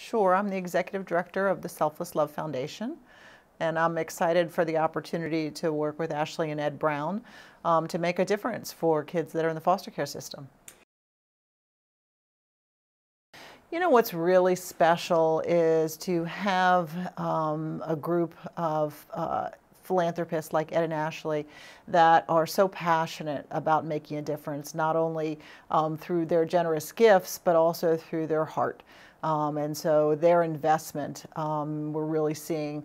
Sure, I'm the executive director of the Selfless Love Foundation, and I'm excited for the opportunity to work with Ashley and Ed Brown to make a difference for kids that are in the foster care system. You know what's really special is to have a group of philanthropists like Ed and Ashley that are so passionate about making a difference, not only through their generous gifts, but also through their heart. And so their investment, we're really seeing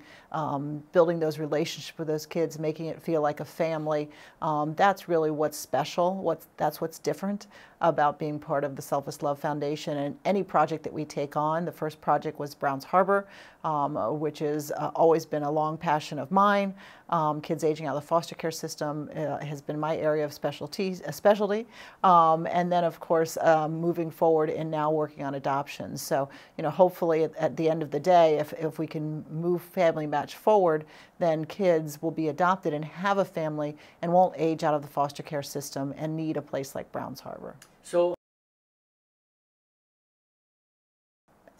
building those relationships with those kids, making it feel like a family. That's really what's special. That's what's different about being part of the Selfless Love Foundation. And any project that we take on, the first project was Browns Harbor, which has always been a long passion of mine. Kids aging out of the foster care system has been my area of specialty. And then, of course, moving forward and now working on adoptions. So, you know, hopefully at the end of the day, if we can move Family Match forward, then kids will be adopted and have a family and won't age out of the foster care system and need a place like Browns Harbor. So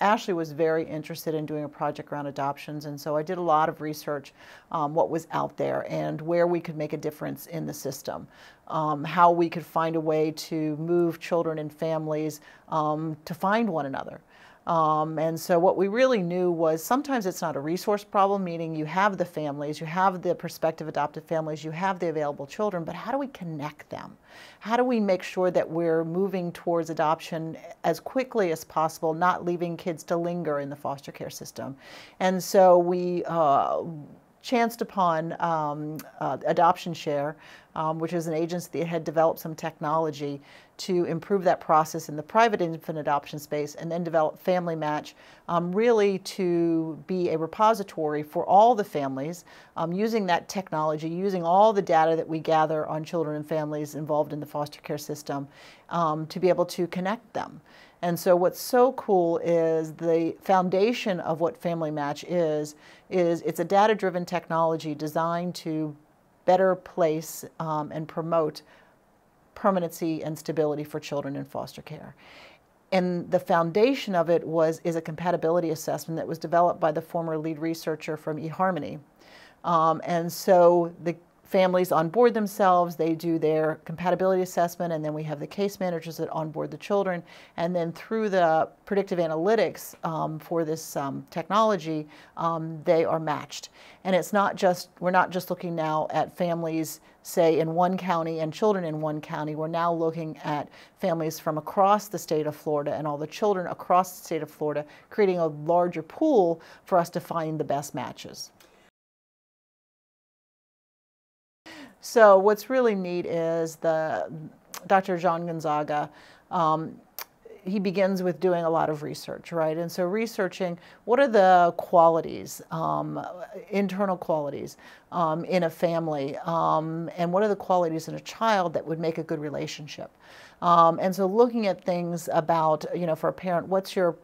Ashley was very interested in doing a project around adoptions, and so I did a lot of research what was out there and where we could make a difference in the system, how we could find a way to move children and families to find one another. And so what we really knew was sometimes it's not a resource problem, meaning you have the families, you have the prospective adoptive families, you have the available children, but how do we connect them? How do we make sure that we're moving towards adoption as quickly as possible, not leaving kids to linger in the foster care system? And so we chanced upon Adoption Share, which is an agency that had developed some technology to improve that process in the private infant adoption space, and then develop Family Match, really to be a repository for all the families, using that technology, using all the data that we gather on children and families involved in the foster care system, to be able to connect them. And so what's so cool is the foundation of what Family Match is it's a data-driven technology designed to better place and promote permanency and stability for children in foster care. And the foundation of it is a compatibility assessment that was developed by the former lead researcher from eHarmony. And so the families onboard themselves, they do their compatibility assessment, and then we have the case managers that onboard the children. And then through the predictive analytics for this technology, they are matched. And it's not just, we're not just looking now at families, say, in one county and children in one county. We're now looking at families from across the state of Florida and all the children across the state of Florida, creating a larger pool for us to find the best matches. So what's really neat is Dr. John Gonzaga, he begins with doing a lot of research, right? And so researching what are the qualities, internal qualities in a family, and what are the qualities in a child that would make a good relationship. And so looking at things about, you know, for a parent, what's your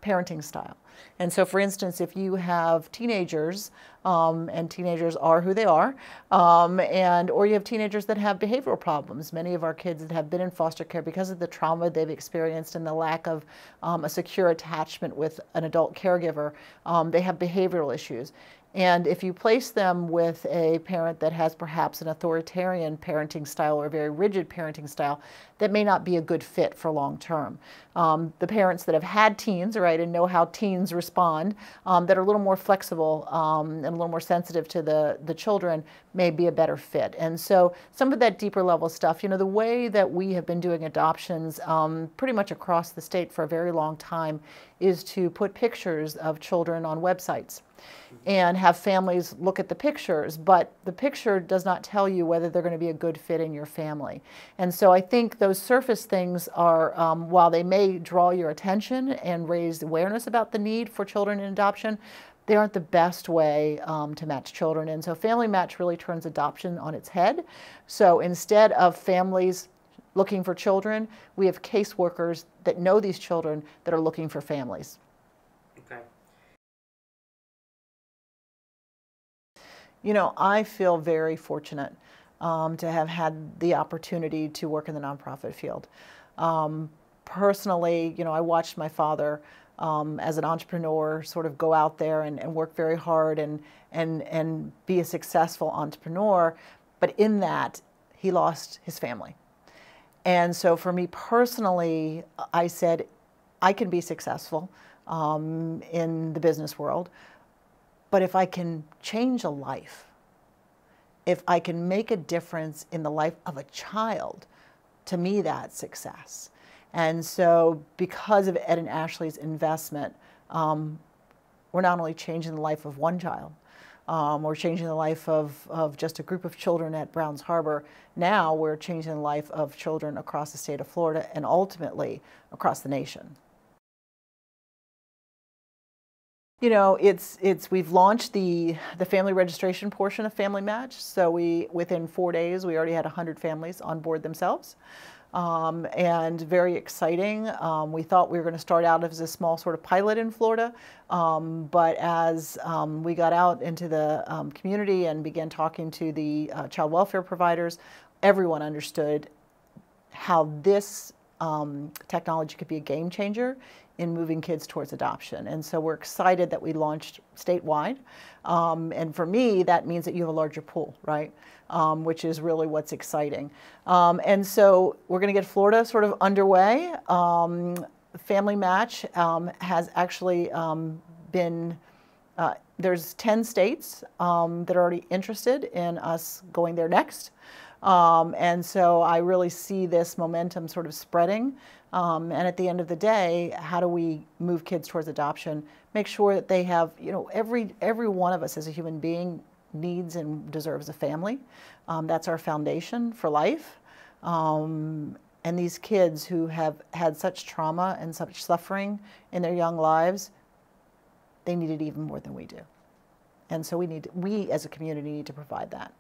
parenting style? And so, for instance, if you have teenagers, and teenagers are who they are, or you have teenagers that have behavioral problems. Many of our kids that have been in foster care, because of the trauma they've experienced and the lack of a secure attachment with an adult caregiver, they have behavioral issues. And if you place them with a parent that has perhaps an authoritarian parenting style or a very rigid parenting style, that may not be a good fit for long term. The parents that have had teens, right, and know how teens respond, that are a little more flexible and a little more sensitive to the children, may be a better fit. And so some of that deeper level stuff, you know, the way that we have been doing adoptions pretty much across the state for a very long time is to put pictures of children on websites and have families look at the pictures, but the picture does not tell you whether they're going to be a good fit in your family. And so I think those surface things are, while they may draw your attention and raise awareness about the need for children in adoption, they aren't the best way to match children. And so Family Match really turns adoption on its head. So instead of families looking for children, we have caseworkers that know these children that are looking for families. Okay. You know, I feel very fortunate to have had the opportunity to work in the nonprofit field. Personally, you know, I watched my father as an entrepreneur, sort of go out there and work very hard and be a successful entrepreneur. But in that, he lost his family. And so for me personally, I said, I can be successful in the business world, but if I can change a life, if I can make a difference in the life of a child, to me that's success. And so because of Ed and Ashley's investment, we're not only changing the life of one child, we're changing the life of just a group of children at Browns Harbor. Now we're changing the life of children across the state of Florida and ultimately across the nation. You know, we've launched the family registration portion of Family Match. So within 4 days, we already had 100 families on board themselves. And very exciting. We thought we were going to start out as a small sort of pilot in Florida, but as we got out into the community and began talking to the child welfare providers, everyone understood how this technology could be a game changer in moving kids towards adoption. And so we're excited that we launched statewide. And for me, that means that you have a larger pool, right? Which is really what's exciting. And so we're going to get Florida sort of underway. Family Match has actually been, there's 10 states that are already interested in us going there next. And so I really see this momentum sort of spreading. And at the end of the day, how do we move kids towards adoption? Make sure that they have, you know, every one of us as a human being needs and deserves a family. That's our foundation for life. And these kids who have had such trauma and such suffering in their young lives, they need it even more than we do. And so we as a community need to provide that.